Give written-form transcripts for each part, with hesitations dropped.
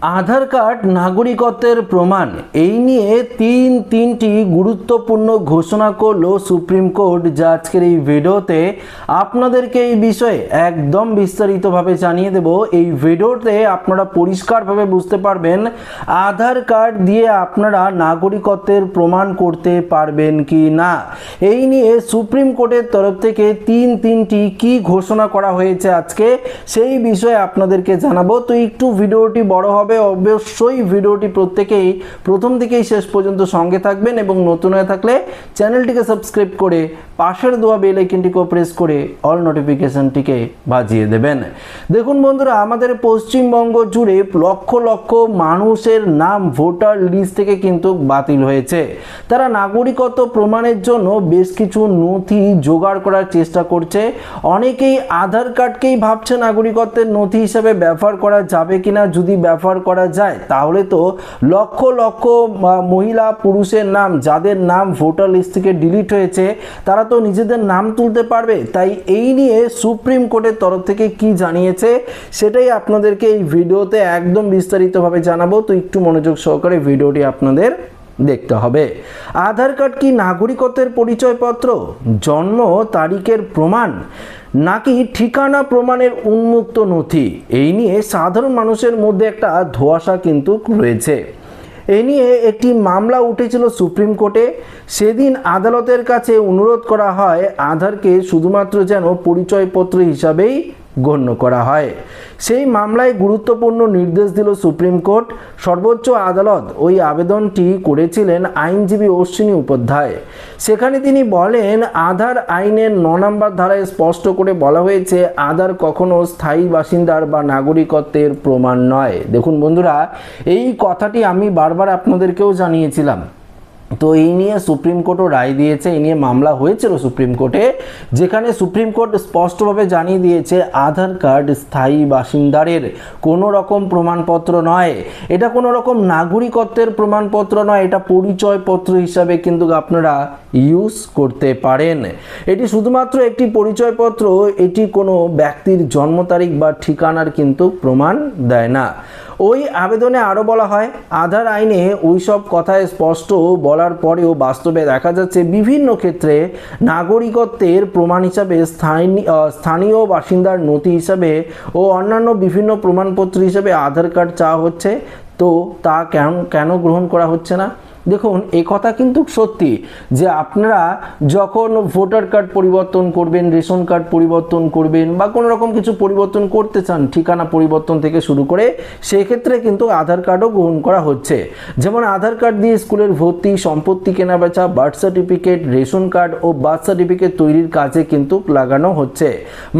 আধার card নাগরিকত্বের প্রমাণ এই নিয়ে তিনটি গুরুত্বপূর্ণ ঘোষণা করলো সুপ্রিম কোর্ট, যা আজকের এই ভিডিওতে আপনাদেরকে এই বিষয়ে একদম বিস্তারিতভাবে জানিয়ে দেব। এই ভিডিওতে আপনারা পরিষ্কারভাবে বুঝতে পারবেন আধার কার্ড দিয়ে আপনারা নাগরিকত্বের প্রমাণ করতে পারবেন কি না। এই নিয়ে সুপ্রিম কোর্টের তরফ থেকে তিনটি কি ঘোষণা করা হয়েছে আজকে, সেই বিষয়ে আপনাদেরকে জানাবো। তো একটু ভিডিওটি বড় হবে, অবশ্যই ভিডিওটি প্রত্যেকেই প্রথম থেকেই শেষ পর্যন্ত সঙ্গে থাকবেন এবং নতুন হয়ে থাকলে চ্যানেলটিকে সাবস্ক্রাইব করে পাশের দেওয়া বেল আইকনটিকে প্রেস করে অল নোটিফিকেশনটিকে বাজিয়ে দেবেন। দেখুন বন্ধুরা, আমাদের পশ্চিমবঙ্গ জুড়ে লক্ষ লক্ষ মানুষের নাম ভোটার লিস্ট থেকে কিন্তু বাতিল হয়েছে। তারা নাগরিকত্ব প্রমাণের জন্য বেশ কিছু নথি জোগাড় করার চেষ্টা করছে। অনেকেই আধার কার্ডকেই ভাবছে নাগরিকত্বের নথি হিসেবে ব্যবহার করা যাবে কিনা। যদি ব্যবহার করা যায় তাহলে তো লক্ষ লক্ষ মহিলা পুরুষের নাম, যাদের নাম ভোটার লিস্ট থেকে ডিলিট হয়েছে, তারা তো নিজেদের নাম তুলতে পারবে। তাই এই নিয়ে সুপ্রিম কোর্টের তরফ থেকে কি জানিয়েছে সেটাই আপনাদেরকে এই ভিডিওতে একদম বিস্তারিতভাবে জানাবো। তো একটু মনোযোগ সহকারে ভিডিওটি আপনাদের দেখতে হবে। আধার কার্ড কি নাগরিকত্বের পরিচয়পত্র, জন্ম তারিখের প্রমাণ, নাকি ঠিকানা প্রমাণের উন্মুক্ত নথি? এই নিয়ে সাধারণ মানুষের মধ্যে একটা ধোঁয়াশা কিন্তু রয়েছে। এই নিয়ে একটি মামলা উঠেছিল সুপ্রিম কোর্টে। সেদিন আদালতের কাছে অনুরোধ করা হয় আধারকে শুধুমাত্র যেন পরিচয়পত্র হিসাবেই গণ্য করা হয়। সেই মামলায় গুরুত্বপূর্ণ নির্দেশ দিল সুপ্রিম কোর্ট। সর্বোচ্চ আদালত ওই আবেদনটি করেছিলেন আইনজীবী অশ্বিনী উপাধ্যায়। সেখানে তিনি বলেন, আধার আইনের 9 নম্বর ধারায় স্পষ্ট করে বলা হয়েছে আধার কখনো স্থায়ী বাসিন্দার বা নাগরিকত্বের প্রমাণ নয়। দেখুন বন্ধুরা, এই কথাটি আমি বারবার আপনাদেরকেও জানিয়েছিলাম। তো এই নিয়ে সুপ্রিম কোর্টও রায় দিয়েছে। এই নিয়ে মামলা হয়েছিল সুপ্রিম কোর্টে, যেখানে সুপ্রিম কোর্ট স্পষ্টভাবে জানিয়ে দিয়েছে আধার কার্ড স্থায়ী বাসিন্দারের কোনো রকম প্রমাণপত্র নয়। এটা কোনো রকম নাগরিকত্বের প্রমাণপত্র নয়, এটা পরিচয়পত্র হিসাবে কিন্তু আপনারা ইউজ করতে পারেন। এটি শুধুমাত্র একটি পরিচয়পত্র, এটি কোনো ব্যক্তির জন্ম তারিখ বা ঠিকানার কিন্তু প্রমাণ দেয় না। ওই আবেদনে আরও বলা হয়, আধার আইনে ওই সব কথায় স্পষ্ট বলার পরেও বাস্তবে দেখা যাচ্ছে বিভিন্ন ক্ষেত্রে নাগরিকত্বের প্রমাণ হিসাবে স্থানীয় বাসিন্দার নথি হিসাবে ও অন্যান্য বিভিন্ন প্রমাণপত্র হিসাবে আধার কার্ড চাওয়া হচ্ছে। তো তা কেন গ্রহণ করা হচ্ছে না? দেখুন, এই কথা কিন্তু সত্যি যে আপনারা যখন ভোটার কার্ড পরিবর্তন করবেন, রেশন কার্ড পরিবর্তন করবেন বা কোনো রকম কিছু পরিবর্তন করতে চান, ঠিকানা পরিবর্তন থেকে শুরু করে, সেক্ষেত্রে কিন্তু আধার কার্ডও গ্রহণ করা হচ্ছে। যেমন আধার কার্ড দিয়ে স্কুলের ভর্তি, সম্পত্তি কেনাবেচা, বার্থ সার্টিফিকেট, রেশন কার্ড ও বার্থ সার্টিফিকেট তৈরির কাজে কিন্তু লাগানো হচ্ছে।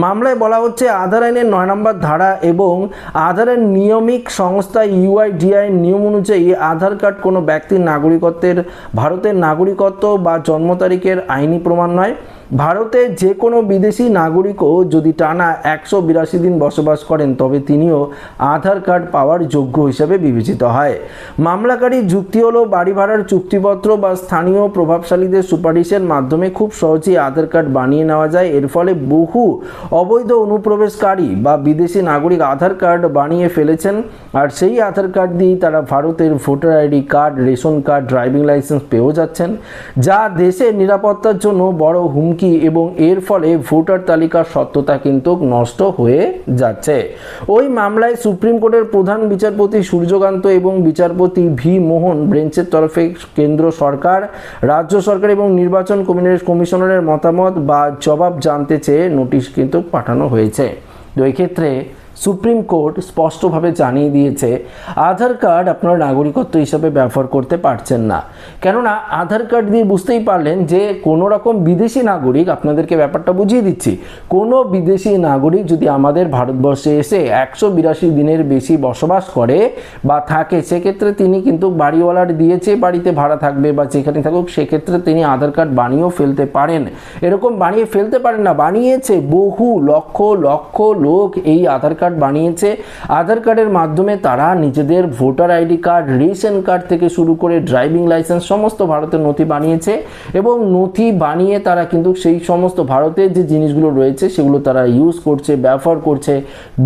মামলায় বলা হচ্ছে আধার আইনের 9 নম্বর ধারা এবং আধারের নিয়মিক সংস্থা UIDAI নিয়ম অনুযায়ী আধার কার্ড কোনো ব্যক্তির ভারতের নাগরিকত্ব বা জন্ম তারিখের আইনি প্রমাণ নয়। ভারতে যে কোনো বিদেশি নাগরিকও যদি টানা 182 দিন বসবাস করেন তবে তিনিও আধার কার্ড পাওয়ার যোগ্য হিসেবে বিবেচিত হয়। মামলাকারীর যুক্তি হলো বাড়ি ভাড়ার চুক্তিপত্র বা স্থানীয় প্রভাবশালীদের সুপারিশের মাধ্যমে খুব সহজেই আধার কার্ড বানিয়ে নেওয়া যায়। এর ফলে বহু অবৈধ অনুপ্রবেশকারী বা বিদেশি নাগরিক আধার কার্ড বানিয়ে ফেলেছেন, আর সেই আধার কার্ড দিয়েই তারা ভারতের voter ID card, ration card, driving licence পেয়েও যাচ্ছেন, যা দেশের নিরাপত্তার জন্য বড় হুমকি এবং এর ফলে ভোটার তালিকার সত্যতা কিন্তু নষ্ট হয়ে যাচ্ছে। ওই মামলায় সুপ্রিম কোর্টের প্রধান বিচারপতি সূর্যকান্ত এবং বিচারপতি ভি মোহন বেঞ্চের তরফে কেন্দ্র সরকার, রাজ্য সরকার এবং নির্বাচন কমিশনারের মতামত বা জবাব জানতে চেয়ে নোটিশ কিন্তু পাঠানো হয়েছে। তো এই ক্ষেত্রে সুপ্রিম কোর্ট স্পষ্টভাবে জানিয়ে দিয়েছে আধার কার্ড আপনারা নাগরিকত্ব হিসাবে ব্যবহার করতে পারছেন না। কেননা আধার কার্ড দিয়ে বুঝতেই পারলেন যে কোনো রকম বিদেশি নাগরিক, আপনাদেরকে ব্যাপারটা বুঝিয়ে দিচ্ছি, কোনো বিদেশি নাগরিক যদি আমাদের ভারতবর্ষে এসে 182 দিনের বেশি বসবাস করে বা থাকে, সেক্ষেত্রে তিনি কিন্তু বাড়িওয়ালার দিয়েছে বাড়িতে ভাড়া থাকবে বা যেখানে থাকুক, সেক্ষেত্রে তিনি আধার কার্ড বানিয়েও ফেলতে পারেন। এরকম বানিয়ে ফেলতে পারেন না, বানিয়েছে বহু লক্ষ লক্ষ লোক এই আধার কার্ড কার্ড বানিয়েছে। আধার কার্ডের মাধ্যমে তারা নিজেদের voter ID card, ration card থেকে শুরু করে ড্রাইভিং লাইসেন্স সমস্ত ভারতের নথি বানিয়েছে এবং নথি বানিয়ে তারা কিন্তু সেই সমস্ত ভারতের যে জিনিসগুলো রয়েছে সেগুলো তারা ইউজ করছে, ব্যবহার করছে,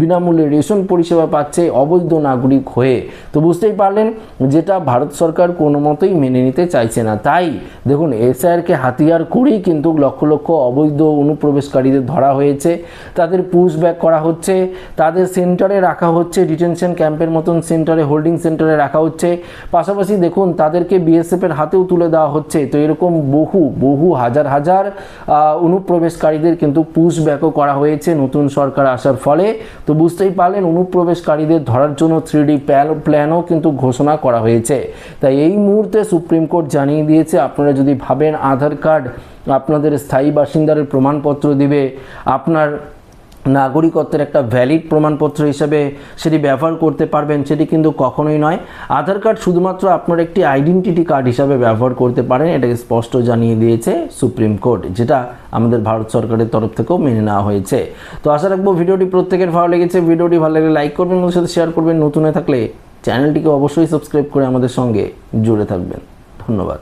বিনামূল্যে রেশন পরিষেবা পাচ্ছে অবৈধ নাগরিক হয়ে। তো বুঝতেই পারলেন যেটা ভারত সরকার কোনো মতেই মেনে নিতে চাইছে না। তাই দেখুন এসআইআরকে হাতিয়ার করেই কিন্তু লক্ষ লক্ষ অবৈধ অনুপ্রবেশকারীদের ধরা হয়েছে, তাদের পুশব্যাক করা হচ্ছে, তাদের সেন্টারে রাখা হচ্ছে, ডিটেনশন ক্যাম্পের মতন সেন্টারে, হোল্ডিং সেন্টারে রাখা হচ্ছে। পাশাপাশি দেখুন তাদেরকে বিএসএফের হাতেও তুলে দেওয়া হচ্ছে। তো এরকম বহু হাজার হাজার অনুপ্রবেশকারীদের কিন্তু পুশব্যাকও করা হয়েছে নতুন সরকার আসার ফলে। তো বুঝতেই পারলেন অনুপ্রবেশকারীদের ধরার জন্য 3D প্ল্যানও কিন্তু ঘোষণা করা হয়েছে। তাই এই মুহূর্তে সুপ্রিম কোর্ট জানিয়ে দিয়েছে আপনারা যদি ভাবেন আধার কার্ড আপনাদের স্থায়ী বাসিন্দার প্রমাণপত্র দিবে, আপনার নাগরিকত্বের একটা ভ্যালিড প্রমাণপত্র হিসেবে সেটি ব্যবহার করতে পারবেন, সেটি কিন্তু কখনোই নয়। আধার কার্ড শুধুমাত্র আপনার একটি আইডেন্টিটি কার্ড হিসাবে ব্যবহার করতে পারেন, এটাকে স্পষ্ট জানিয়ে দিয়েছে সুপ্রিম কোর্ট, যেটা আমাদের ভারত সরকারের তরফ থেকেও মেনে নেওয়া হয়েছে। তো আশা রাখবো ভিডিওটি প্রত্যেকের ভালো লেগেছে। ভিডিওটি ভালো লাগলে লাইক করবেন, আমাদের সাথে শেয়ার করবেন, নতুন হয়ে থাকলে চ্যানেলটিকে অবশ্যই সাবস্ক্রাইব করে আমাদের সঙ্গে জুড়ে থাকবেন। ধন্যবাদ।